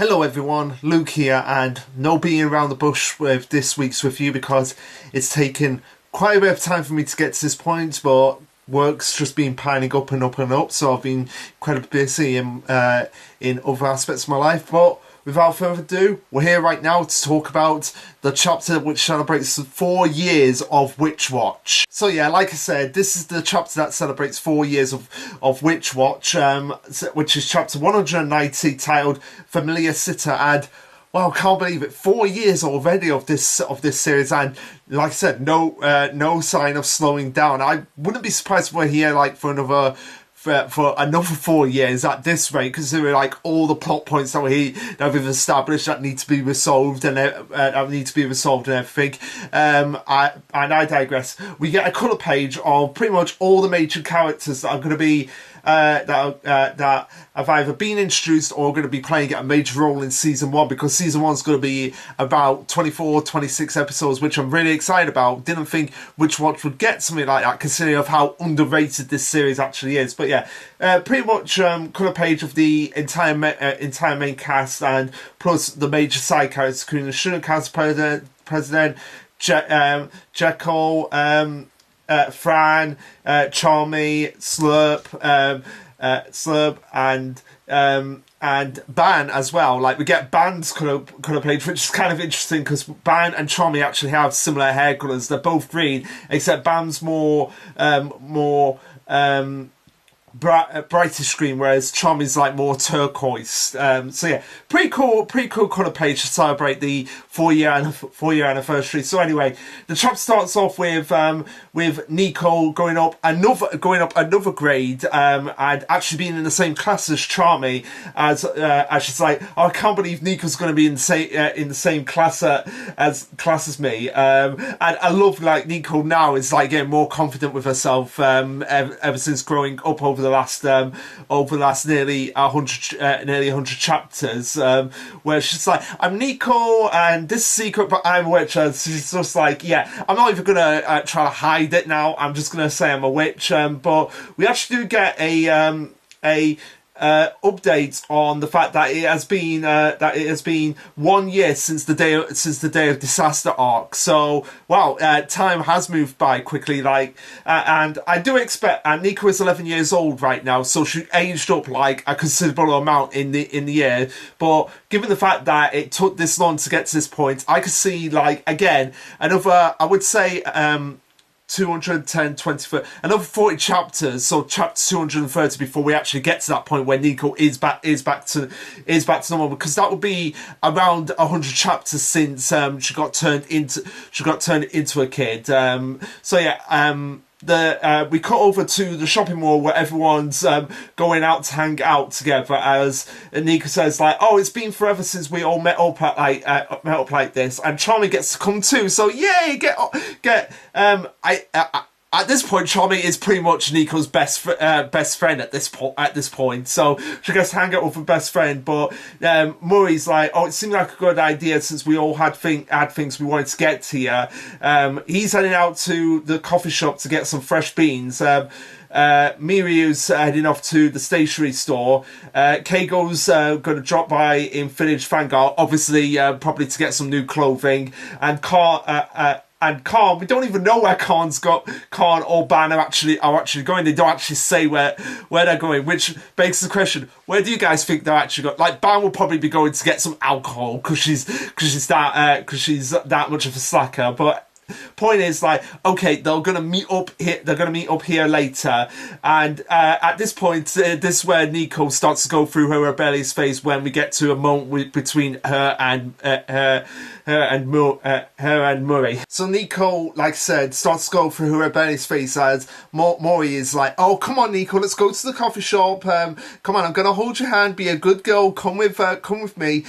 Hello everyone, Luke here, and no beating around the bush with this week's review because it's taken quite a bit of time for me to get to this point, but work's just been piling up and up and up, so I've been incredibly busy in other aspects of my life. But without further ado, we're here right now to talk about the chapter which celebrates 4 years of Witch Watch. So yeah, like I said, this is the chapter that celebrates 4 years of Witch Watch, which is chapter 190, titled Familiar Sitter. And well, can't believe it, 4 years already of this series, and like I said, no sign of slowing down. I wouldn't be surprised if we're here like for another 4 years at this rate, considering like all the plot points that we've established that need to be resolved and everything. I digress. We get a colour page of pretty much all the major characters that are going to be that have either been introduced or going to be playing a major role in season 1, because season 1 is going to be about 26 episodes, which I'm really excited about. Didn't think Witch Watch would get something like that, considering of how underrated this series actually is. But yeah, pretty much colour page of the entire main cast, and plus the major side characters, including the Lasherluke president, Jekyll, Fran, Charmy, Slurp, and Ban as well. Like, we get Ban's colour page, which is kind of interesting because Ban and Charmy actually have similar hair colours. They're both green, except Ban's more brightish green, whereas Charmy's like more turquoise. So yeah, pretty cool colour page to celebrate the 4-year anniversary. So anyway, the chapter starts off with Nico going up another grade, and actually being in the same class as Charmy, as she's like, oh, I can't believe Nico's going to be in the same class as me. And I love, like, Nico now is like getting more confident with herself ever since growing up over the last nearly 100 chapters, where she's like, I'm Nico and this is secret, but I'm a witch. And she's just like, yeah, I'm not even gonna try to hide it now, I'm just gonna say I'm a witch. But we actually do get a update on the fact that it has been 1 year since the day of disaster arc. So wow, time has moved by quickly. Like, and I do expect. And Nico is 11 years old right now, so she aged up like a considerable amount in the year. But given the fact that it took this long to get to this point, I could see, like, again, another, I would say, 210, 20, another 40 chapters, so chapter 230 before we actually get to that point where Nico is back to normal, because that would be around 100 chapters since she got turned into a kid. So yeah, we cut over to the shopping mall where everyone's going out to hang out together, as Nico says, like, oh, it's been forever since we all met up like this, and Charmy gets to come too. So yay, at this point, Charmy is pretty much Nico's best friend at this point. So she gets to hang out with her best friend. But Murray's like, oh, it seemed like a good idea since we all had things we wanted to get here. He's heading out to the coffee shop to get some fresh beans. Miryu's heading off to the stationery store. Keigo's going to drop by in Village Vanguard, obviously probably to get some new clothing. And Khan, we don't even know where Khan or Ban are actually going. They don't actually say where they're going, which begs the question: where do you guys think they're actually going? Like, Ban will probably be going to get some alcohol because she's that much of a slacker. But point is, like, okay, they're gonna meet up here later, and at this point, this is where Nico starts to go through her rebellious phase when we get to a moment between her and Murray. So Nico, like I said, starts to go through her rebellious phase as Murray is like, oh, come on, Nico, let's go to the coffee shop. Come on, I'm gonna hold your hand, be a good girl, come with me.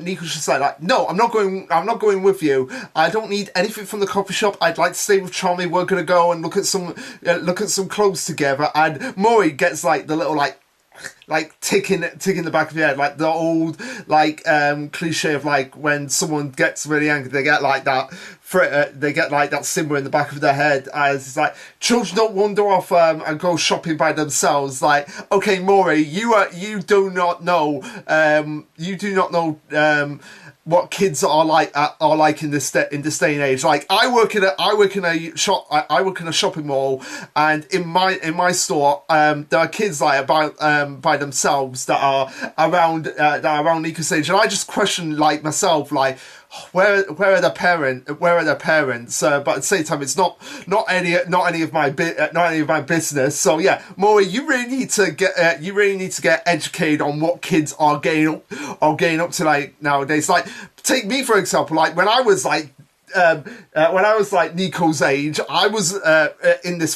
Nico's just like, no, I'm not going with you. I don't need anything from the coffee shop. I'd like to stay with Charmy. We're gonna go and look at some clothes together. And Murray gets like the little like like ticking the back of your head, like the old like cliche of like when someone gets really angry, they get like that. They get like that symbol in the back of their head, as it's like children don't wander off and go shopping by themselves. Like, okay, Maury, you do not know what kids are like in this day and age. Like I work in a shop. I work in a shopping mall, and in my store, there are kids like about by themselves that are around Nico's age, and I just question like myself, like where are their parents? But at the same time, it's not any of my business. So yeah, Maury, you really need to get educated on what kids are getting up to like nowadays. Like take me for example. Like when I was like Nico's age, I was in this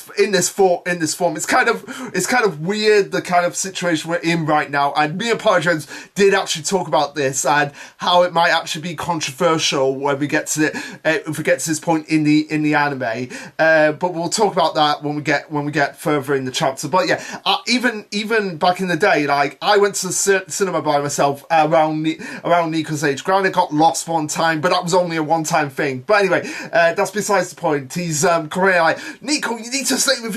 form. It's kind of weird, the kind of situation we're in right now. And me and Paragons did actually talk about this and how it might actually be controversial when we get to if we get to this point in the anime. But we'll talk about that when we get further in the chapter. But yeah, even back in the day, like I went to the cinema by myself around Nico's age. Granted, I got lost one time, but that was only a one-time thing. But anyway, that's besides the point. He's coming in like, Nico, you need to stay with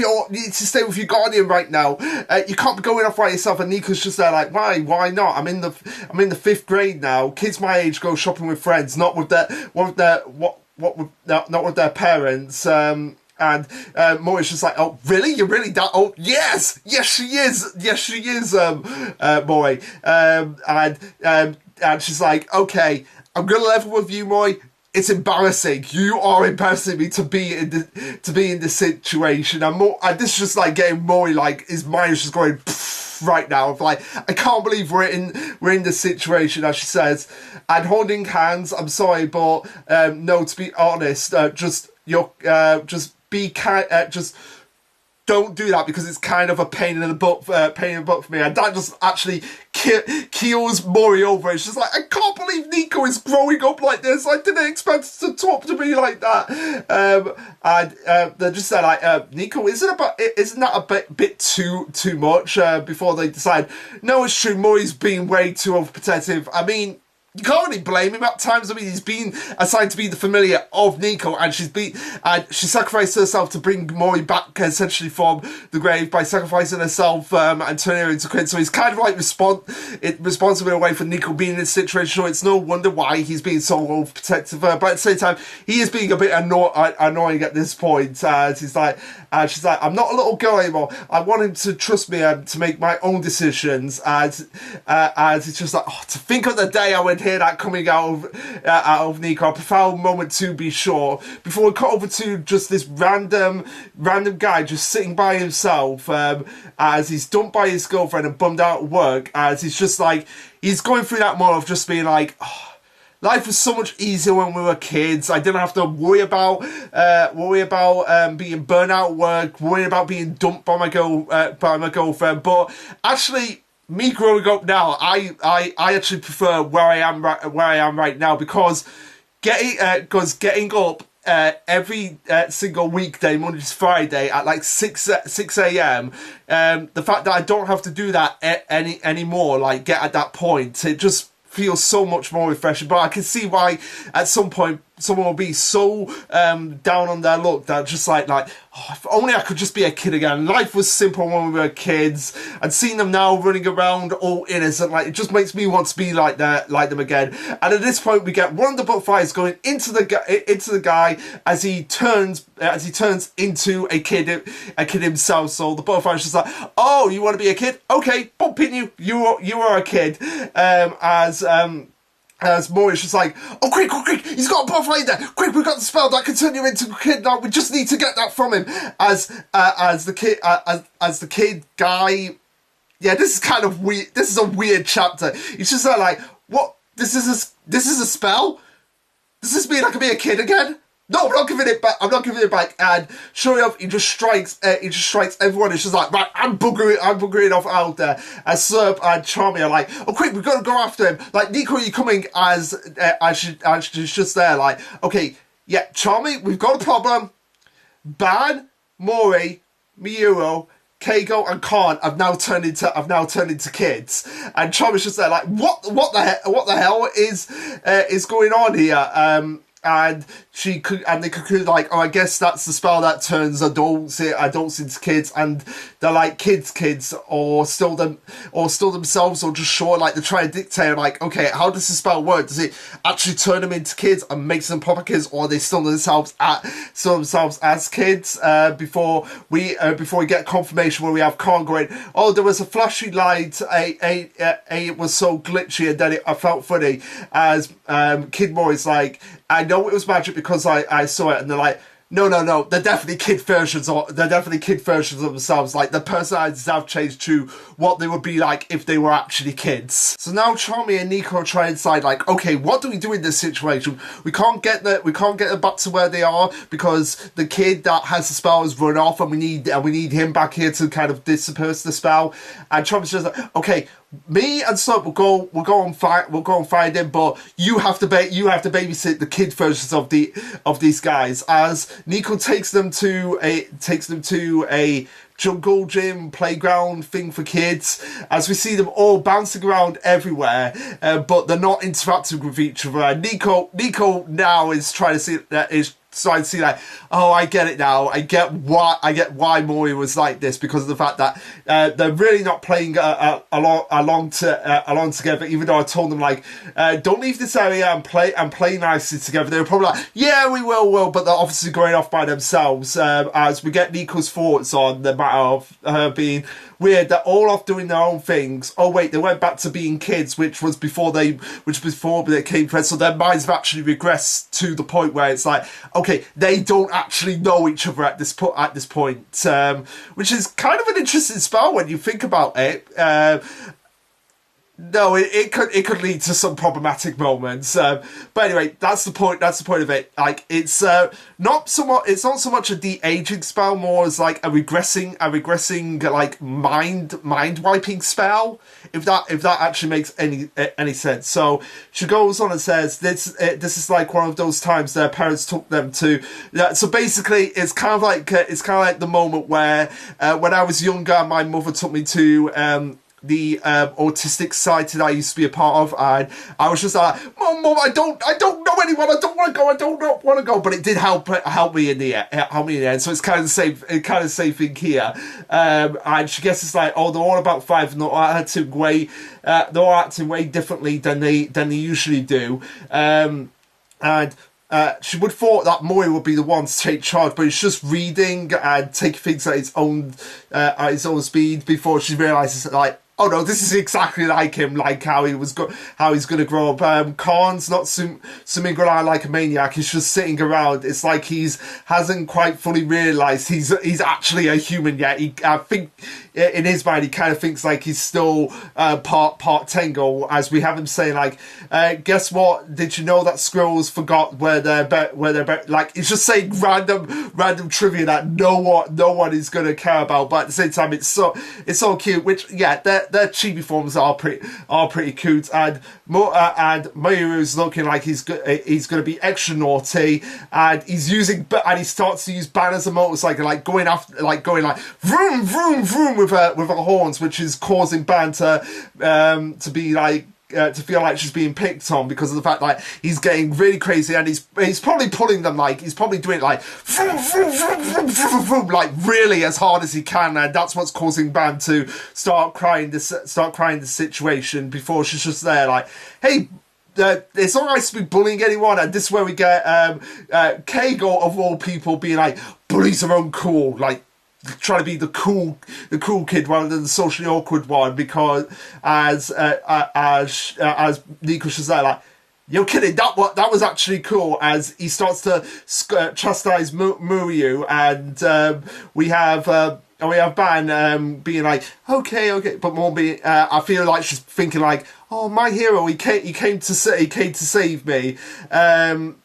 your guardian right now. You can't be going off by yourself. And Nico's just there like, why not? I'm in the 5th grade now. Kids my age go shopping with friends, not with their parents. And Maury's just like, oh, really? You're really that old? Yes, she is, Maury. And she's like, okay, I'm gonna level with you, Maury. It's embarrassing. You are embarrassing me to be in this situation. And this is just like getting Maury, like his mind is just going right now. Of like, I can't believe we're in this situation, as she says. And holding hands. I'm sorry, but no. To be honest, just be kind. Just don't do that because it's kind of a pain in the butt for me. And that just actually keels Maury over. It's just like, I can't believe Nico is growing up like this. I didn't expect to talk to me like that. And they're just like, Nico, isn't that a bit too much? Before they decide, no, it's true. Maury's being way too overprotective. I mean, you can't really blame him at times. I mean, he's been assigned to be the familiar of Nico, and she sacrificed herself to bring Maury back essentially from the grave by sacrificing herself and turning her into Quinn. So he's kind of like responsible away for Nico being in this situation. So it's no wonder why he's being so overprotective of her. But at the same time, he is being a bit annoying at this point. She's like, I'm not a little girl anymore. I want him to trust me and to make my own decisions. As it's just like, to think of the day I would hear that coming out of Nico. A profound moment to be sure. Before we cut over to just this random guy just sitting by himself as he's dumped by his girlfriend and bummed out at work. As he's just like, he's going through that moment of just being like, life was so much easier when we were kids. I didn't have to worry about being burnt out at work, worrying about being dumped by my girlfriend. But actually, me growing up now, I actually prefer where I am right now, because getting up every single weekday, Monday to Friday at like 6 a.m. The fact that I don't have to do that anymore, like get at that point, it just feels so much more refreshing. But I can see why at some point someone will be so down on their luck that just like if only I could just be a kid again. Life was simple when we were kids, and seeing them now running around all innocent, like, it just makes me want to be like them again. And at this point, we get one of the butterflies going into the guy as he turns into a kid himself. So the butterfly's just like, oh, you want to be a kid? Okay, bumping you. You are a kid. As Maury's just like, oh, quick, he's got a butterfly in there. Quick, we've got the spell that can turn you into a kid now. We just need to get that from him. As the kid guy, yeah, this is kind of weird. This is a weird chapter. He's just like, what? This is a spell? Does this mean I can be a kid again? No, I'm not giving it back. And sure enough, he just strikes everyone. It's just like, right, I'm buggering off out there. As Serp and Charmy are like, oh, quick, we've got to go after him. Like, Nico, are you coming? As she's just there, like, okay, yeah, Charmy, we've got a problem. Ban, Maury, Miyuro, Keigo and Khan have now turned into kids, and Chom just there like, what the hell is going on here? And they conclude like, oh, I guess that's the spell that turns adults into kids, and they're like kids, or still themselves, or just short, like they're trying to dictate like, okay, how does the spell work? Does it actually turn them into kids and makes them proper kids, or are they still themselves as kids? Before we get confirmation where we have Khan going, oh, there was a flashy light, it was so glitchy, and then I felt funny, as Kid Mori's like, I know it was magic because I saw it, and they're like, no, they're definitely kid versions of themselves. Like, the personalities have changed to what they would be like if they were actually kids. So now Charmy and Nico try and decide like, okay, what do we do in this situation? We can't get them back to where they are because the kid that has the spell has run off, and we need him back here to kind of disperse the spell. And Charmy's just like, okay, me and Slurp will go and find him, but you have to babysit the kid versions of these guys. As Nico takes them to a jungle gym playground thing for kids, as we see them all bouncing around everywhere, but they're not interacting with each other. And Nico now is trying to see like, oh, I get it now. I get why Mori was like this, because of the fact that they're really not playing along together. Even though I told them like, don't leave this area and play nicely together. They were probably like, yeah, we will, but they're obviously going off by themselves. As we get Nico's thoughts on the matter of her being weird, they're all off doing their own things. Oh wait, they went back to being kids, which was before they came friends. So their minds have actually regressed to the point where it's like, okay, they don't actually know each other at this point, which is kind of an interesting spell when you think about it. No, it could lead to some problematic moments. But anyway, that's the point of it. Like, it's not so much a de-aging spell, more as like a regressing like mind wiping spell. If that actually makes any sense. So she goes on and says this is like one of those times their parents took them to. So basically, it's kind of like the moment where when I was younger, my mother took me to the autistic society that I used to be a part of, and I was just like, Mom, I don't know anyone, I don't want to go, but it did help me in the end. So it's kind of the same thing here. And she guesses like, oh, they're all about 5 and they're all acting way differently than they usually do. And she would have thought that Mori would be the one to take charge, but it's just reading and taking things at his own speed before she realises that, like, oh no, this is exactly like him, like how he's going to grow up. Khan's not swimming around like a maniac. He's just sitting around. It's like hasn't quite fully realised he's actually a human yet. I think in his mind he kind of thinks like he's still part Tengu, as we have him saying like, guess what? Did you know that squirrels forgot where they're like, it's just saying random trivia that no one is going to care about. But at the same time, it's so cute. Which, yeah, their chibi forms are pretty cute, and Mayuru's looking like he's going to be extra naughty, and he starts to use Ban as a motorcycle, like going vroom vroom vroom with her horns, which is causing Ban to be like, to feel like she's being picked on, because of the fact that he's getting really crazy, and he's probably pulling them, like he's probably doing it like vroom, vroom, vroom, vroom, vroom, vroom, like really as hard as he can, and that's what's causing Ban to start crying the situation, before she's just there like, hey, it's not nice to be bullying anyone. And this is where we get Keigo of all people being like, bullies are uncool, like trying to be the cool kid rather than the socially awkward one, because as Nico was there like, you're kidding, that was actually cool, as he starts to chastise Muryu, and we have Ban being like, okay, but more being, I feel like she's thinking like, oh, my hero, he came to save me.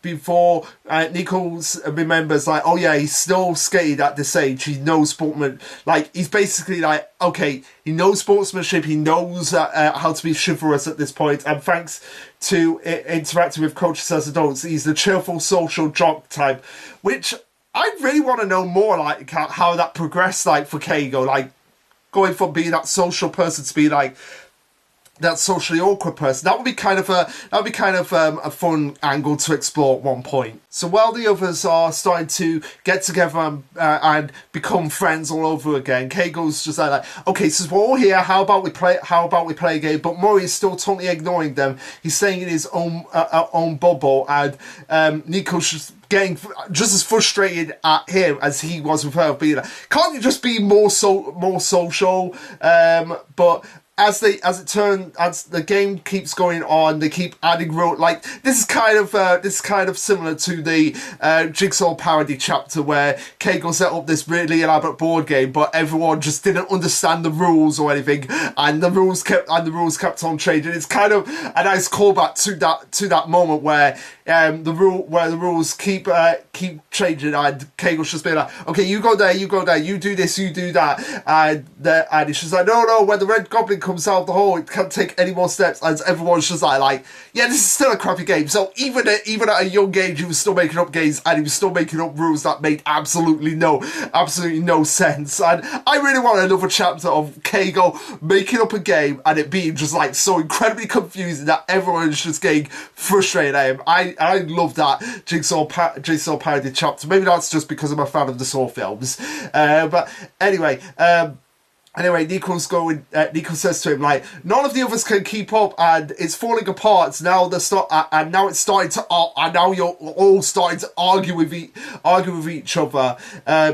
Before Nico remembers like, oh yeah, he's still skated at this age. He knows sportsman. Like, he's basically like, okay, he knows sportsmanship. He knows how to be chivalrous at this point. And thanks to interacting with coaches as adults, he's the cheerful social jock type, which I really want to know more, like how that progressed, like for Keigo, like going from being that social person to be like that socially awkward person. That would be kind of a fun angle to explore at one point. So while the others are starting to get together and become friends all over again, Keiko's just like, okay, since we're all here, how about we play a game? But Murray is still totally ignoring them. He's staying in his own bubble, and Nico's just getting just as frustrated at him as he was with her, being like, can't you just be more social? But as the game keeps going on, they keep adding like this is kind of similar to the Jigsaw parody chapter where Keiko set up this really elaborate board game, but everyone just didn't understand the rules or anything, and the rules kept on changing. It's kind of a nice callback to that moment where the rules keep changing, and Keiko's just being like, okay, you go there, you do this, you do that, and it's just like, no, when the Red Goblin comes out of the hole, it can't take any more steps, and everyone's just like, yeah, this is still a crappy game. So even at a young age, he was still making up games, and he was still making up rules that made absolutely no sense. And I really want another chapter of Keiko making up a game and it being just like so incredibly confusing that everyone is just getting frustrated at him. I love that Jigsaw parody chapter. Maybe that's just because I'm a fan of the Saw films. But anyway, Nico says to him, like, none of the others can keep up, and it's falling apart. Now now it's starting to, and now you're all starting to argue with each other.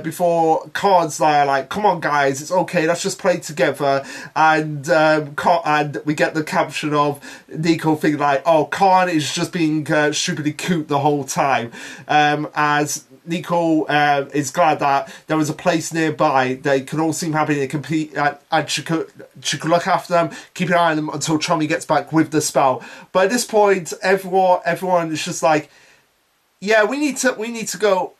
Before Khan's like, come on guys, it's okay, let's just play together. And we get the caption of Nico thinking like, oh, Khan is just being stupidly cute the whole time. As Nico is glad that there was a place nearby they can all seem happy to compete, and she could look after them, keep an eye on them until Tommy gets back with the spell. But at this point, everyone is just like, yeah, we need to go.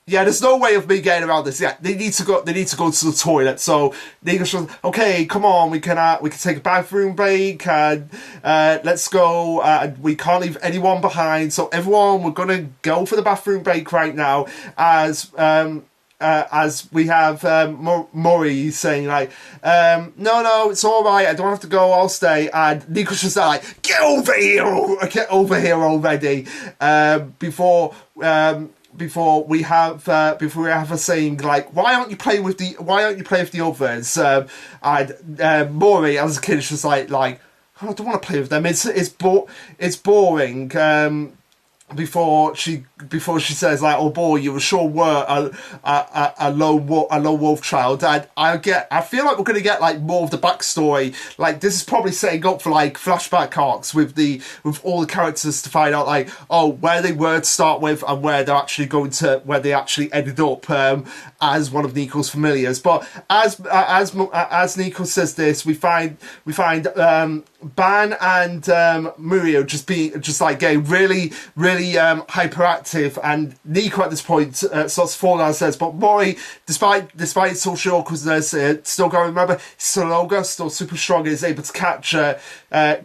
Yeah, there's no way of me getting around this. Yeah, they need to go to the toilet. So Nico's just, okay, come on, we can take a bathroom break, and let's go. We can't leave anyone behind. So everyone, we're gonna go for the bathroom break right now. As we have Murray saying like, no, it's all right. I don't have to go. I'll stay. And Nico's just like, get over here already. Before we have a saying like, why aren't you playing with the others? And Maury as a kid is just like, oh, I don't want to play with them. It's boring. Before she says like, oh boy, you sure were a lone wolf child. And I feel like we're gonna get like more of the backstory. Like this is probably setting up for like flashback arcs with all the characters to find out like, oh, where they were to start with and where they actually ended up as one of Nico's familiars. But as Nico says this, we find Ban and Murio just like getting really hyperactive, and Nico at this point starts to fall downstairs. But Mori, despite social awkwardness, still going. Remember, still Olga, still super strong, and is able to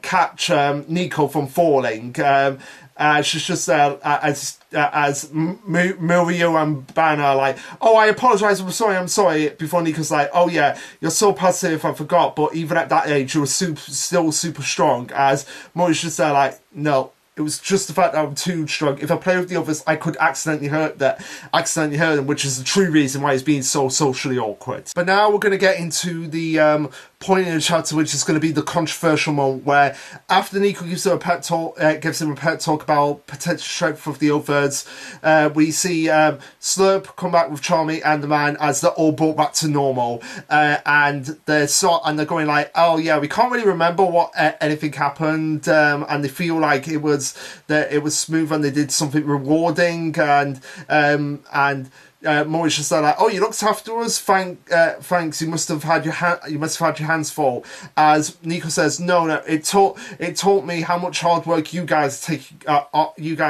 catch Nico from falling. She's just as Murio and Ban are like, oh, I apologise, I'm sorry. Before Nico's like, oh yeah, you're so passive, I forgot. But even at that age, you were still super strong. As Murio's just there like, no. It was just the fact that I'm too strong. If I play with the others, I could accidentally hurt them, which is the true reason why he's being so socially awkward. But now we're going to get into the point in the chapter, which is going to be the controversial moment where after Nico gives him a pep talk about potential strength of the others, we see Slurp come back with Charmy and the man as they're all brought back to normal, and they're going like, oh yeah, we can't really remember what anything happened, and they feel like it was smooth and they did something rewarding, and Maurice just like, oh, you looked after us, thanks. You must have had your hands full. As Nico says, no, it taught me how much hard work you guys are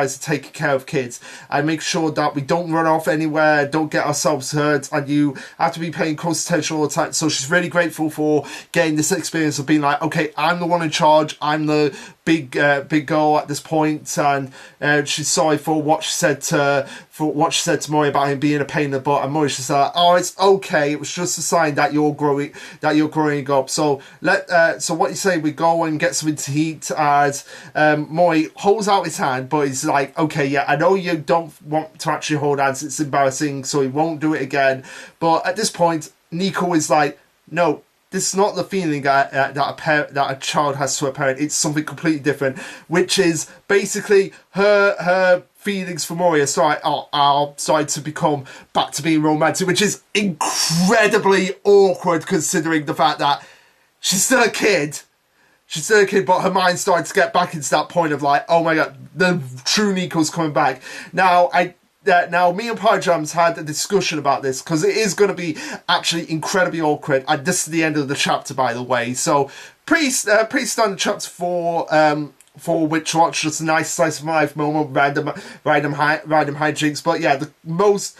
taking care of kids, and make sure that we don't run off anywhere, don't get ourselves hurt, and you have to be paying close attention all the time. So she's really grateful for getting this experience of being like, okay, I'm the one in charge, I'm the big girl at this point, and she's sorry for what she said to Mori about him being a pain in the butt, and Mori's just like, oh, it's okay. It was just a sign that you're growing up. So so what you say? We go and get something to eat. As Mori holds out his hand, but he's like, okay, yeah, I know you don't want to actually hold hands. It's embarrassing, so he won't do it again. But at this point, Nico is like, no. This is not the feeling that a child has to a parent. It's something completely different, which is basically her feelings for Mori are starting to become back to being romantic, which is incredibly awkward considering the fact that she's still a kid. She's still a kid, but her mind started to get back into that point of like, oh my god, the true Nico's coming back. Now, me and Pyjams had a discussion about this because it is going to be actually incredibly awkward. And this is the end of the chapter, by the way. So, pretty standard chapter for Witch Watch, just a nice slice of life moment, random hijinks. But yeah, the most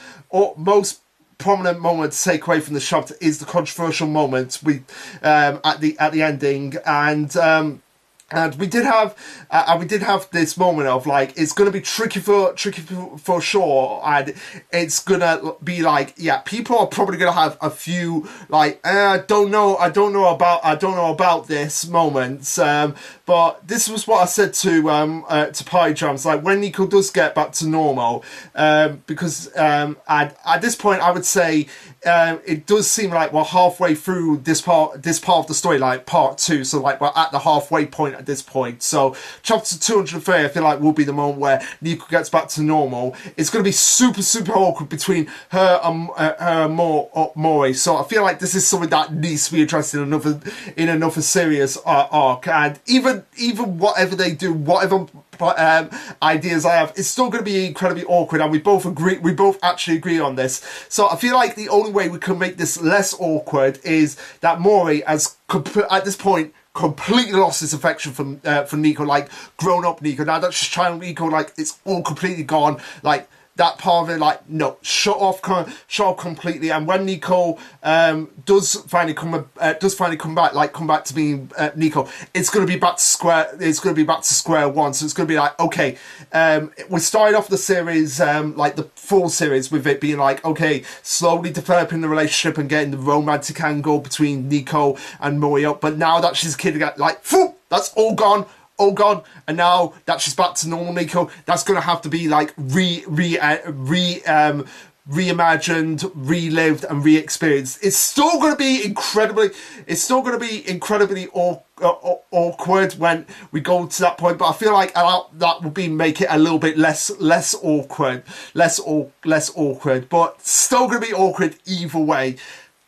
prominent moment to take away from the chapter is the controversial moment at the ending, and we did have this moment of like, it's gonna be tricky for sure, and it's gonna be like, yeah, people are probably gonna have a few like, I don't know about this moments. But this was what I said to Pyjams, like when Nico does get back to normal, because at this point I would say it does seem like we're halfway through this part of the story, like part 2. So like we're at the halfway point at this point. So chapter 230, I feel like will be the moment where Nico gets back to normal. It's going to be super awkward between her and Mori. So I feel like this is something that needs to be addressed in another serious arc. And even whatever they do, whatever ideas I have, it's still going to be incredibly awkward, and we both actually agree on this. So I feel like the only way we can make this less awkward is that Mori has at this point completely lost his affection for Nico, like grown up Nico. Now that's just child Nico, like it's all completely gone. Like that part of it, like no, shut off completely. And when Nico does finally come back to being Nico, it's going to be back to square one. So it's going to be like, okay, we started off the series, like the full series, with it being like, okay, slowly developing the relationship and getting the romantic angle between Nico and Mori up. But now that she's a kid again, like, phew, that's all gone. And now that she's back to normal Nico, that's gonna have to be like reimagined, relived, and re-experienced. It's still gonna be incredibly awkward when we go to that point, but I feel like that would make it a little bit less awkward, but still gonna be awkward either way.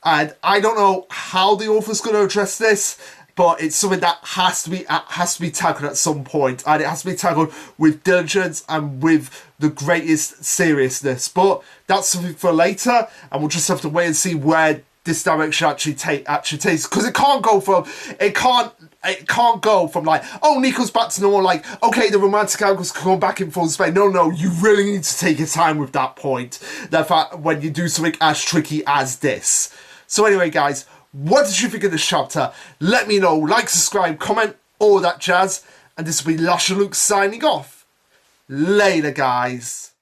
And I don't know how the author's gonna address this, but it's something that has to be tackled at some point, and it has to be tackled with diligence and with the greatest seriousness. But that's something for later, and we'll just have to wait and see where this direction actually takes, because it can't go from like, oh, Nico's back to normal, like, okay, the romantic angles can come back in full space. No, you really need to take your time with that point. The fact when you do something as tricky as this. So anyway, guys, what did you think of this chapter? Let me know. Like, subscribe, comment, all that jazz. And this will be Lasherluke signing off. Later, guys.